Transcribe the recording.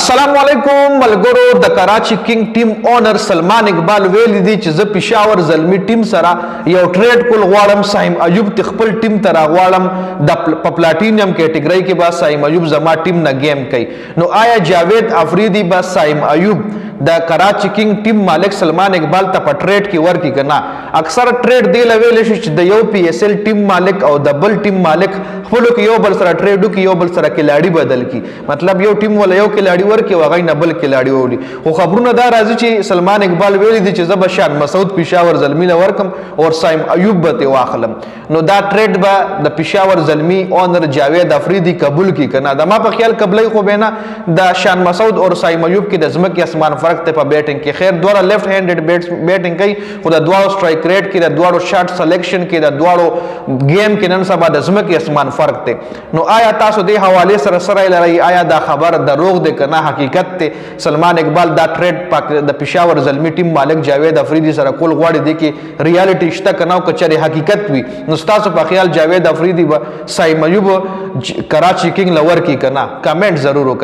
अस्सलाम वालेकुम मलगरो द Karachi king team owner Salman Iqbal वेली दी چې ز پېښور زلمی ټیم سره یو ټریډ کول غواړم سایم ایوب خپل ټیم ته راغواړم د پپلاټینیم کیټګری کې با سایم ایوب زما ټیم نه گیم کوي نو آیا جاوید افریدی با سایم ایوب د کراچی کینگ ټیم مالک سلمان اقبال ته په ټریډ کې ورکی کنه اکثر ټریډ دی لویل شي چې د یو پی ایس ایل ټیم مالک او د بل ټیم مالک خپل کې یو بل سره ټریډو کې یو بل سره کلاړي بدل کی مطلب یو ټیم ولا یو کلاړي ورکی وغی نه بل کلاړي وړي خو خبرونه دا راځي چې سلمان اقبال ویلي دي چې زبشان مسعود پېښور زلمی نه ورکم او سایم ایوب به واخلم نو دا ټریډ به د پېښور زلمی اونر جاوید افریدی قبول کی کنه دا ما په خیال قبلای خو بنا د شان مسعود او سایم ایوب کې د زمکه اسمان فرق ته په بیټینګ کې خیر دوه لیفت هینډډ بیټینګ کوي خو د دوه سټرایک ریټ کې د دوه شاټ سلیکشن کې د دوه گیم کې نن سبا د زمکه اسمان فرق ته نو آیا تاسو د حواله سره لري آیا دا خبر دروغ ده کنه حقیقت ته سلمان اقبال دا ټریډ پاک د پېښور زلمی ټیم مالک جاوید افریدی سره کول غواړي دي کې ریالټي شته کنه او کچري حقیقت وي نو تاسو په خیال جاوید افریدی سایم ایوب کراچی کینگ لور کی کنه کمنٹ ضرور وکړئ